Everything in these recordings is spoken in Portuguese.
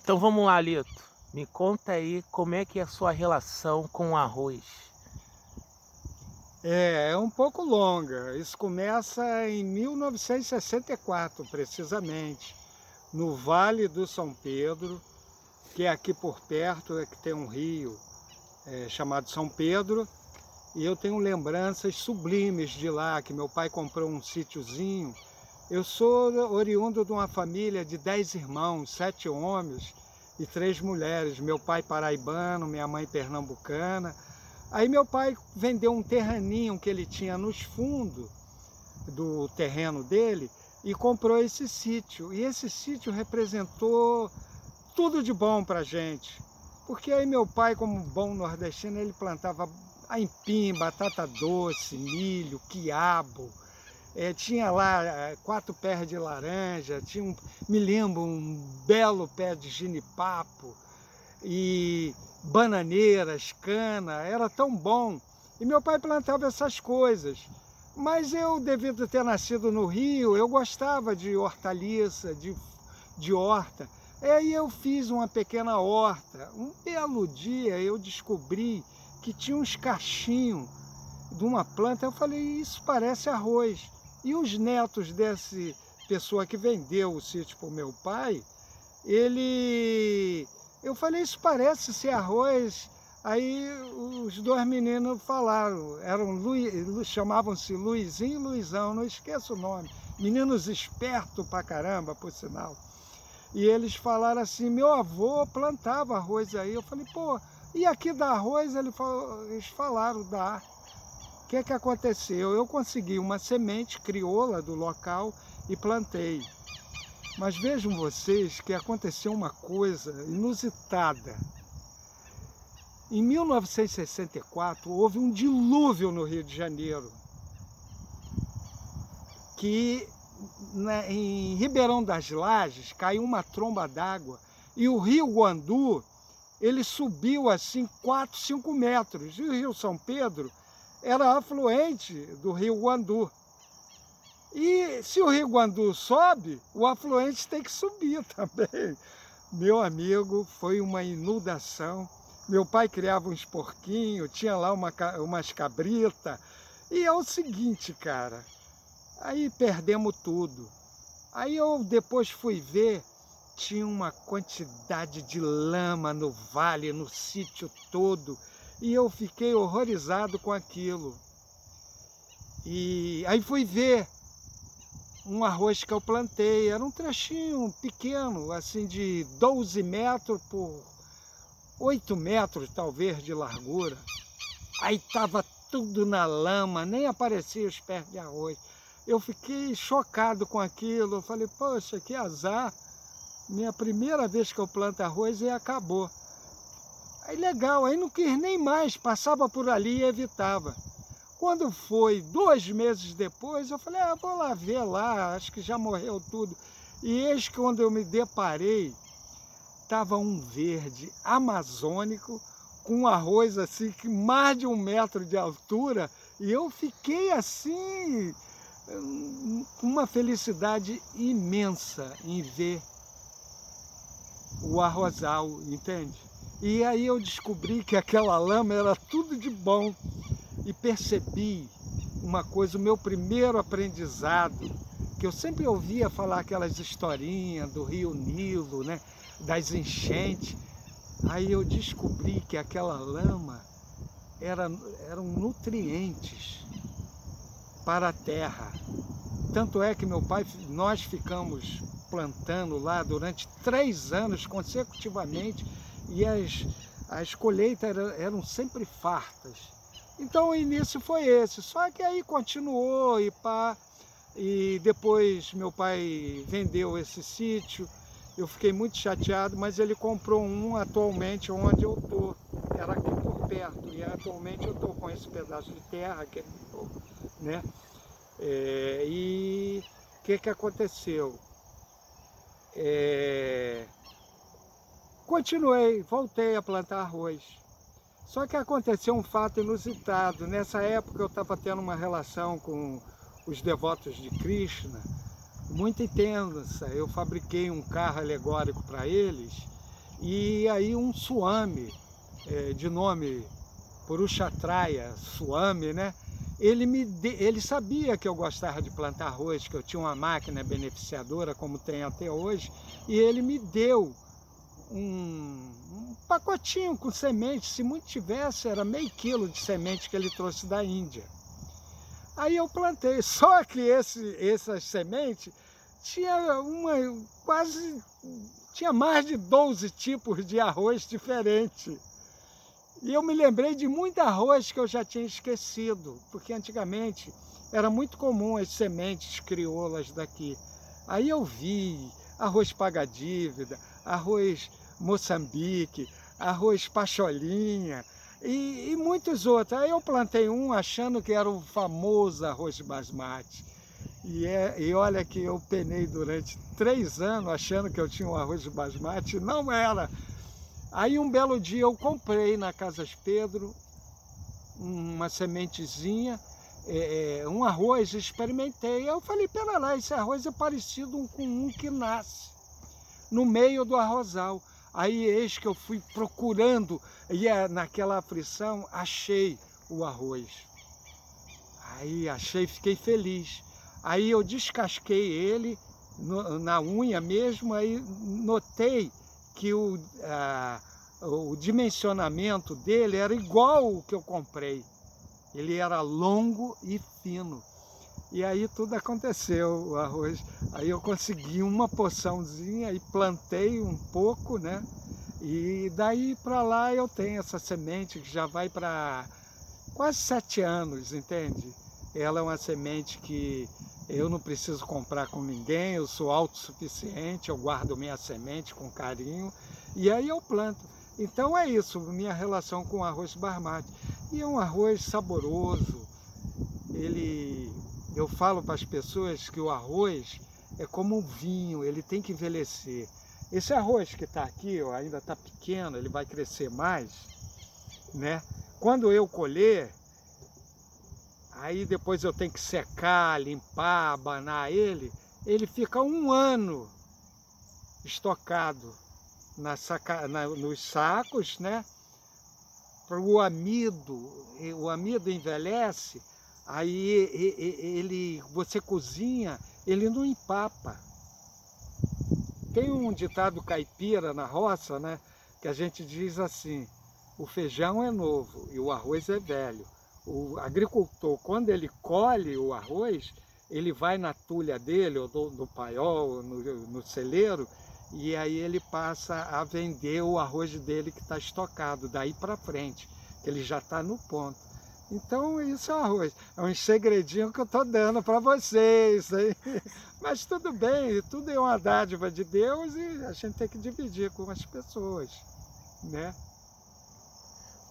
Então vamos lá, Lito. Me conta aí como é que é a sua relação com o arroz. É um pouco longa. Isso começa em 1964, precisamente, no Vale do São Pedro, que é aqui por perto, é que tem um rio chamado São Pedro, e eu tenho lembranças sublimes de lá, que meu pai comprou um sítiozinho. Eu sou oriundo de uma família de 10 irmãos, 7 homens e 3 mulheres. Meu pai paraibano, minha mãe pernambucana. Aí meu pai vendeu um terreninho que ele tinha nos fundos do terreno dele e comprou esse sítio. E esse sítio representou tudo de bom para a gente. Porque aí meu pai, como bom nordestino, ele plantava aipim, batata doce, milho, quiabo. Tinha lá 4 pés de laranja, me lembro, um belo pé de ginipapo e bananeiras, cana, era tão bom. E meu pai plantava essas coisas. Mas eu, devido ter nascido no Rio, eu gostava de hortaliça, de horta. E aí eu fiz uma pequena horta. Um belo dia eu descobri que tinha uns cachinhos de uma planta. Eu falei, isso parece arroz. E os netos dessa pessoa que vendeu o sítio para o meu pai, eu falei, isso parece ser arroz. Aí os dois meninos falaram, chamavam-se Luizinho e Luizão, não esqueço o nome, meninos espertos pra caramba, por sinal. E eles falaram assim, meu avô plantava arroz aí. Eu falei, pô, e aqui dá arroz? Eles falaram, dá. O que é que aconteceu? Eu consegui uma semente crioula do local e plantei. Mas vejam vocês que aconteceu uma coisa inusitada. Em 1964 houve um dilúvio no Rio de Janeiro, que em Ribeirão das Lajes caiu uma tromba d'água e o Rio Guandu, ele subiu assim 4, 5 metros. E o Rio São Pedro era afluente do Rio Guandu. E se o Rio Guandu sobe, o afluente tem que subir também. Meu amigo, foi uma inundação. Meu pai criava uns porquinhos, tinha lá umas cabritas. E é o seguinte, cara, aí perdemos tudo. Aí eu depois fui ver, tinha uma quantidade de lama no vale, no sítio todo. E eu fiquei horrorizado com aquilo. E aí fui ver um arroz que eu plantei, era um trechinho pequeno, assim de 12 metros por 8 metros talvez de largura. Aí estava tudo na lama, nem aparecia os pés de arroz. Eu fiquei chocado com aquilo, eu falei, poxa, que azar, minha primeira vez que eu planto arroz e acabou. Aí legal, aí não quis nem mais, passava por ali e evitava. Quando foi 2 meses depois, eu falei, vou lá ver lá, acho que já morreu tudo. E eis que quando eu me deparei, estava um verde amazônico, com um arroz assim, que mais de 1 metro de altura, e eu fiquei assim, com uma felicidade imensa em ver o arrozal, entende? E aí eu descobri que aquela lama era tudo de bom. E percebi uma coisa, o meu primeiro aprendizado, que eu sempre ouvia falar aquelas historinhas do Rio Nilo, né, das enchentes. Aí eu descobri que aquela lama eram nutrientes para a terra. Tanto é que meu pai, nós ficamos plantando lá durante 3 anos consecutivamente e as colheitas eram sempre fartas. Então o início foi esse, só que aí continuou e depois meu pai vendeu esse sítio, eu fiquei muito chateado, mas ele comprou um atualmente onde eu estou, era aqui por perto, e atualmente eu estou com esse pedaço de terra que ele me deu, né? E o que aconteceu? Continuei, voltei a plantar arroz. Só que aconteceu um fato inusitado. Nessa época eu estava tendo uma relação com os devotos de Krishna muito intensa. Eu fabriquei um carro alegórico para eles E aí um Swami, de nome Purushatraya Swami, né? Ele sabia que eu gostava de plantar arroz, que eu tinha uma máquina beneficiadora, como tem até hoje, e ele me deu um pacotinho com semente. Se muito tivesse, era meio quilo de semente que ele trouxe da Índia. Aí eu plantei, só que essas sementes tinha tinha mais de 12 tipos de arroz diferentes. E eu me lembrei de muito arroz que eu já tinha esquecido, porque antigamente era muito comum as sementes crioulas daqui. Aí eu vi arroz paga-dívida, arroz Moçambique, arroz Pacholinha e muitos outros. Aí eu plantei um achando que era o famoso arroz basmati. E olha que eu penei durante 3 anos achando que eu tinha um arroz basmati, não era. Aí um belo dia eu comprei na Casas Pedro uma sementezinha, um arroz, experimentei. Eu falei, pera lá, esse arroz é parecido com um que nasce no meio do arrozal. Aí eis que eu fui procurando, e naquela aflição achei o arroz. Aí achei, fiquei feliz. Aí eu descasquei ele na unha mesmo, aí notei que o dimensionamento dele era igual ao que eu comprei. Ele era longo e fino. E aí tudo aconteceu, o arroz. Aí eu consegui uma porçãozinha e plantei um pouco, né? E daí para lá eu tenho essa semente que já vai para quase 7 anos, entende? Ela é uma semente que eu não preciso comprar com ninguém, eu sou autossuficiente, eu guardo minha semente com carinho e aí eu planto. Então é isso, minha relação com o arroz basmati. E é um arroz saboroso. Eu falo para as pessoas que o arroz é como um vinho, ele tem que envelhecer. Esse arroz que está aqui, ó, ainda está pequeno, ele vai crescer mais, né? Quando eu colher, aí depois eu tenho que secar, limpar, abanar ele fica 1 ano estocado nos sacos, né? Para o amido envelhece, aí você cozinha, ele não empapa. Tem um ditado caipira na roça, né? Que a gente diz assim, o feijão é novo e o arroz é velho. O agricultor, quando ele colhe o arroz, ele vai na tulha dele, ou no paiol, no celeiro, e aí ele passa a vender o arroz dele que está estocado, daí para frente, que ele já está no ponto. Então isso é o arroz, é um segredinho que eu estou dando para vocês, hein? Mas tudo bem, tudo é uma dádiva de Deus e a gente tem que dividir com as pessoas, né?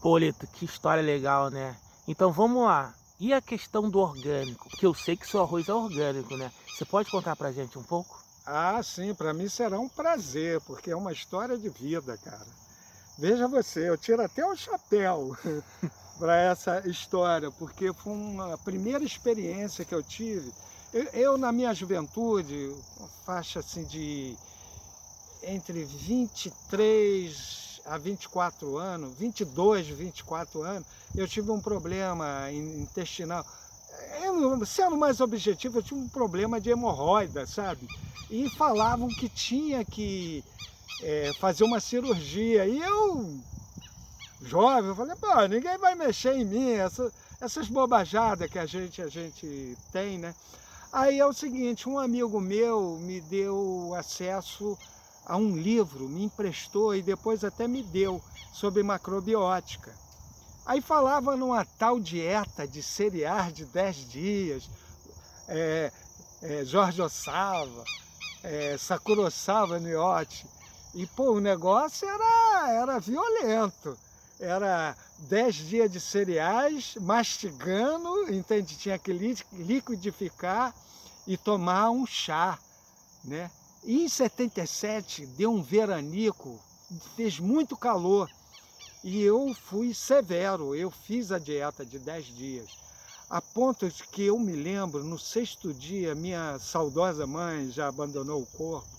Pô, Lito, que história legal, né? Então vamos lá. E a questão do orgânico? Porque eu sei que seu arroz é orgânico, né? Você pode contar pra gente um pouco? Ah, sim, para mim será um prazer, porque é uma história de vida, cara. Veja você, eu tiro até o chapéu para essa história, porque foi uma primeira experiência que eu tive. Eu na minha juventude, faixa assim de entre 23 a 24 anos, 22, 24 anos, eu tive um problema intestinal. Sendo mais objetivo, eu tive um problema de hemorroida, sabe? E falavam que tinha que fazer uma cirurgia. E eu, jovem, eu falei, pô, ninguém vai mexer em mim, essas bobajadas que a gente tem, né? Aí é o seguinte, um amigo meu me deu acesso a um livro, me emprestou e depois até me deu, sobre macrobiótica. Aí falava numa tal dieta de cereais de 10 dias, Jorge Ossava, Sakura Osawa Niote. E pô, o negócio era violento. Era 10 dias de cereais, mastigando, entende? Tinha que liquidificar e tomar um chá, né? E em 77 deu um veranico, fez muito calor. E eu fui severo, eu fiz a dieta de 10 dias. A ponto de que eu me lembro, no 6º dia, minha saudosa mãe já abandonou o corpo,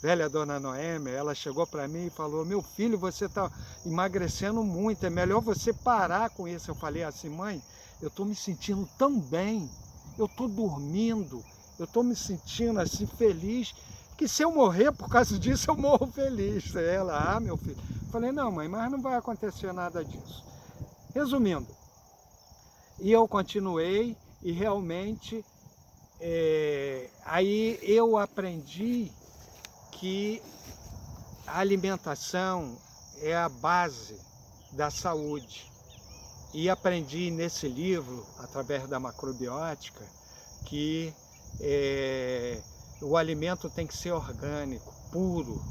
velha dona Noêmia, ela chegou para mim e falou: meu filho, você está emagrecendo muito, é melhor você parar com isso. Eu falei assim: mãe, eu estou me sentindo tão bem, eu estou dormindo, eu estou me sentindo assim feliz, que se eu morrer por causa disso, eu morro feliz. Ela: ah, meu filho. Eu falei: não, mãe, mas não vai acontecer nada disso. Resumindo, e eu continuei e realmente aí eu aprendi que a alimentação é a base da saúde. E aprendi nesse livro, através da macrobiótica, que o alimento tem que ser orgânico, puro,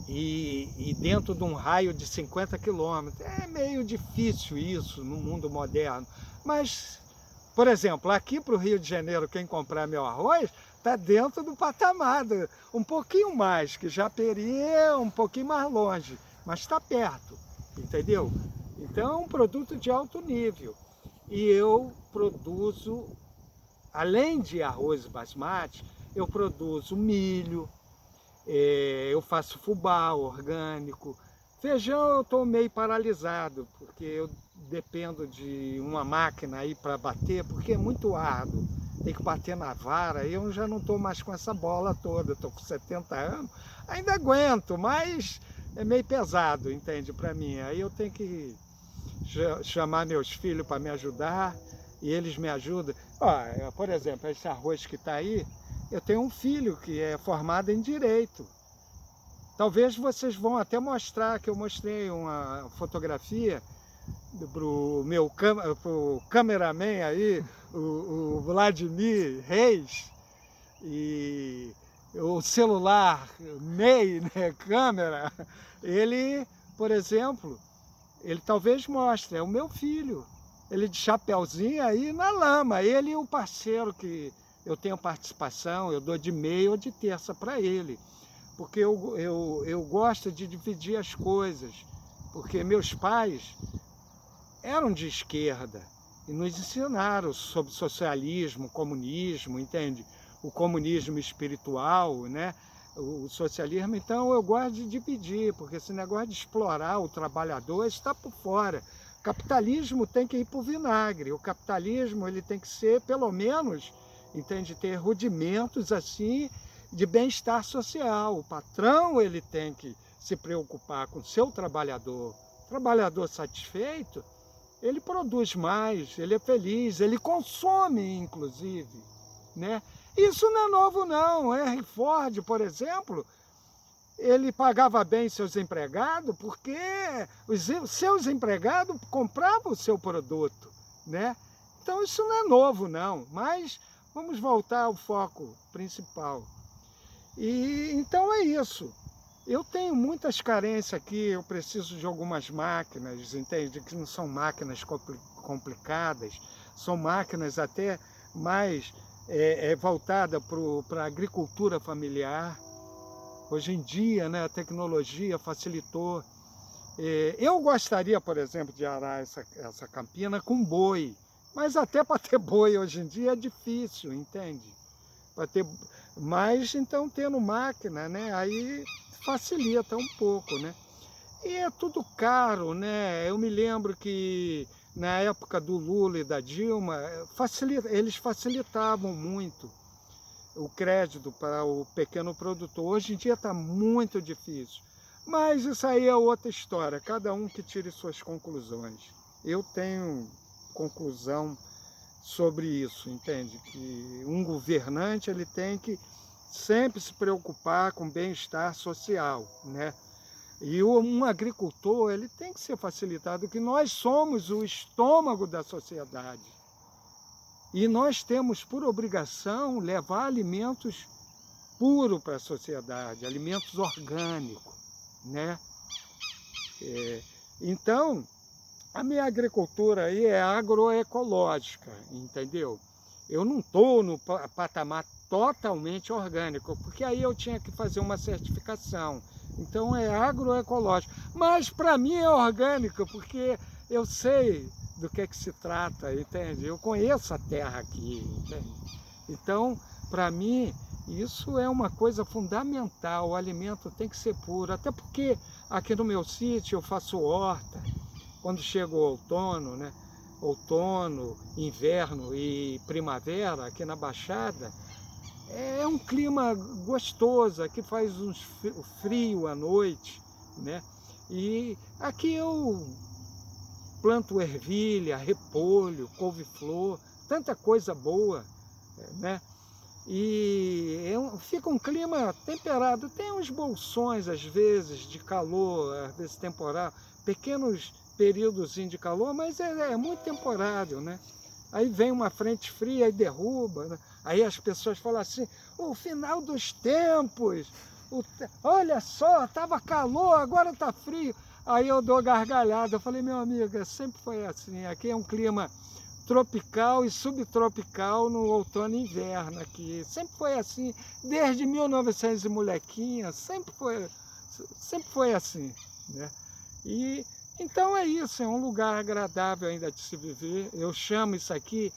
e dentro de um raio de 50 quilômetros. É meio difícil isso no mundo moderno, mas, por exemplo, aqui para o Rio de Janeiro, quem comprar meu arroz, está dentro do patamar, um pouquinho mais, que Japeri é um pouquinho mais longe, mas está perto, entendeu? Então é um produto de alto nível. E eu produzo, além de arroz basmati, eu produzo milho, eu faço fubá orgânico. Feijão eu estou meio paralisado, porque eu dependo de uma máquina aí para bater, porque é muito árduo. Tem que bater na vara, e eu já não estou mais com essa bola toda, estou com 70 anos, ainda aguento, mas é meio pesado, entende, para mim. Aí eu tenho que chamar meus filhos para me ajudar, e eles me ajudam. Ó, por exemplo, esse arroz que está aí, eu tenho um filho que é formado em Direito. Talvez vocês vão até mostrar, que eu mostrei uma fotografia pro meu pro cameraman aí, o Vladimir Reis, e o celular MEI, né, câmera, ele, por exemplo, ele talvez mostre, é o meu filho, ele de chapéuzinho aí na lama, ele e o parceiro que eu tenho participação, eu dou de meia ou de terça para ele, porque eu gosto de dividir as coisas, porque meus pais eram de esquerda e nos ensinaram sobre socialismo, comunismo, entende? O comunismo espiritual, né? O socialismo. Então eu gosto de dividir, porque esse negócio de explorar o trabalhador está por fora. O capitalismo tem que ir para o vinagre. O capitalismo ele tem que ser, pelo menos, entende, ter rudimentos assim de bem-estar social. O patrão ele tem que se preocupar com o seu trabalhador. O trabalhador satisfeito, ele produz mais, ele é feliz, ele consome, inclusive, né? Isso não é novo, não. Henry Ford, por exemplo, ele pagava bem seus empregados porque os seus empregados compravam o seu produto, né? Então isso não é novo, não. Mas vamos voltar ao foco principal. E então é isso. Eu tenho muitas carências aqui, eu preciso de algumas máquinas, entende? Que não são máquinas complicadas, são máquinas até mais voltadas para a agricultura familiar. Hoje em dia, né, a tecnologia facilitou. Eu gostaria, por exemplo, de arar essa campina com boi, mas até para ter boi hoje em dia é difícil, entende? Mas então tendo máquina, né, aí facilita um pouco, né? E é tudo caro, né? Eu me lembro que na época do Lula e da Dilma, eles facilitavam muito o crédito para o pequeno produtor. Hoje em dia está muito difícil. Mas isso aí é outra história, cada um que tire suas conclusões. Eu tenho conclusão sobre isso, entende? Que um governante ele tem que sempre se preocupar com o bem-estar social, né? E um agricultor ele tem que ser facilitado, que nós somos o estômago da sociedade. E nós temos por obrigação levar alimentos puros para a sociedade, alimentos orgânicos, né? Então, a minha agricultura aí é agroecológica, entendeu? Eu não estou no patamar totalmente orgânico, porque aí eu tinha que fazer uma certificação. Então é agroecológico. Mas para mim é orgânico, porque eu sei do que se trata, entende? Eu conheço a terra aqui, entende? Então, para mim, Isso é uma coisa fundamental, o alimento tem que ser puro, até porque aqui no meu sítio eu faço horta, quando chega o outono, né? Outono, inverno e primavera aqui na Baixada, é um clima gostoso, aqui faz um frio à noite, né? E aqui eu planto ervilha, repolho, couve-flor, tanta coisa boa, né? E fica um clima temperado, tem uns bolsões às vezes de calor, às vezes temporário, pequenos períodos de calor, mas é muito temporário, né? Aí vem uma frente fria e derruba, né? Aí as pessoas falam assim, o final dos tempos, olha só, estava calor, agora está frio. Aí eu dou gargalhada, eu falei, meu amigo, sempre foi assim, aqui é um clima tropical e subtropical no outono e inverno aqui. Sempre foi assim, desde 1900 e molequinha, sempre foi assim, né? E então é isso, é um lugar agradável ainda de se viver. Eu chamo isso aqui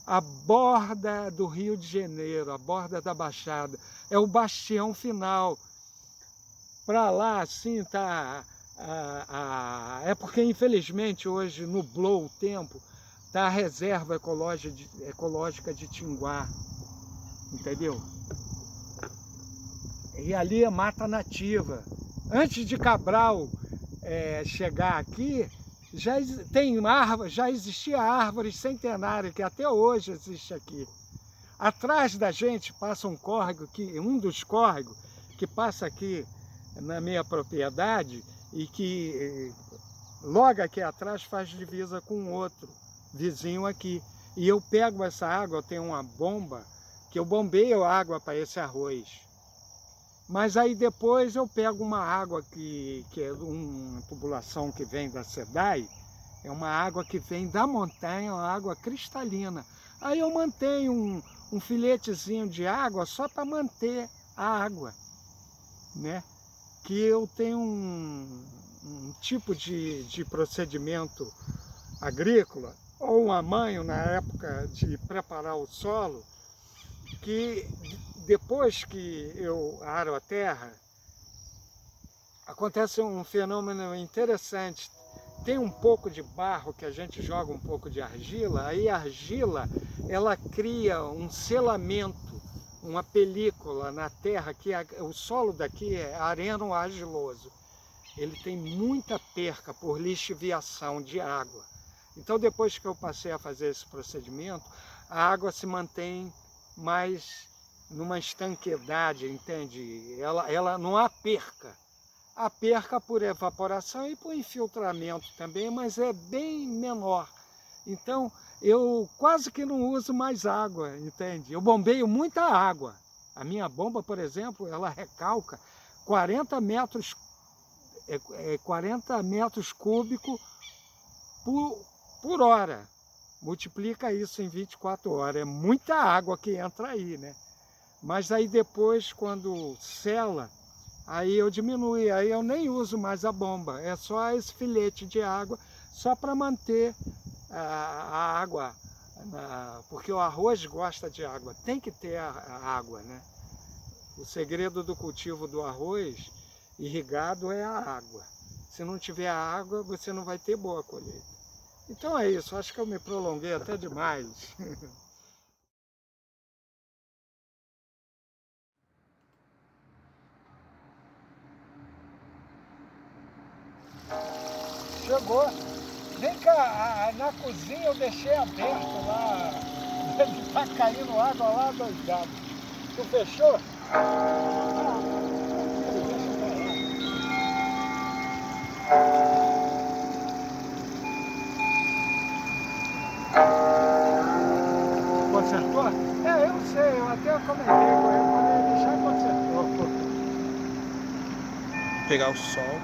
a borda do Rio de Janeiro, a borda da Baixada. É o bastião final. Para lá, assim, tá... É porque, infelizmente, hoje nublou o tempo, tá a reserva ecológica de Tinguá, entendeu? E ali é mata nativa. Antes de Cabral chegar aqui, já existia árvores centenárias, que até hoje existe aqui. Atrás da gente passa um córrego, um dos córregos que passa aqui na minha propriedade e que logo aqui atrás faz divisa com outro vizinho aqui. E eu pego essa água, eu tenho uma bomba, que eu bombeio água para esse arroz. Mas aí depois eu pego uma água que é uma tubulação que vem da SEDAI, é uma água que vem da montanha, uma água cristalina. Aí eu mantenho um filetezinho de água só para manter a água, né? Que eu tenho um tipo de procedimento agrícola, ou um amanho na época de preparar o solo, que depois que eu aro a terra, acontece um fenômeno interessante. Tem um pouco de barro que a gente joga um pouco de argila, aí a argila ela cria um selamento, uma película na terra, que o solo daqui é areno-argiloso. Ele tem muita perca por lixiviação de água. Então depois que eu passei a fazer esse procedimento, a água se mantém mais numa estanqueidade, entende? Ela não há perca. Há perca por evaporação e por infiltramento também, mas é bem menor. Então eu quase que não uso mais água, entende? Eu bombeio muita água. A minha bomba, por exemplo, ela recalca 40 metros cúbicos por hora. Multiplica isso em 24 horas. É muita água que entra aí, né? Mas aí depois, quando sela, aí eu diminuo, aí eu nem uso mais a bomba. É só esse filete de água, só para manter a água, porque o arroz gosta de água, tem que ter a água, né? O segredo do cultivo do arroz irrigado é a água. Se não tiver a água, você não vai ter boa colheita. Então é isso, acho que eu me prolonguei até demais. Chegou. Vem cá, na cozinha eu deixei aberto lá, deve estar caindo água lá doidado. Tu fechou? Consertou? Eu sei, eu até comentei com ele, mas ele já consertou. Pegar o sol.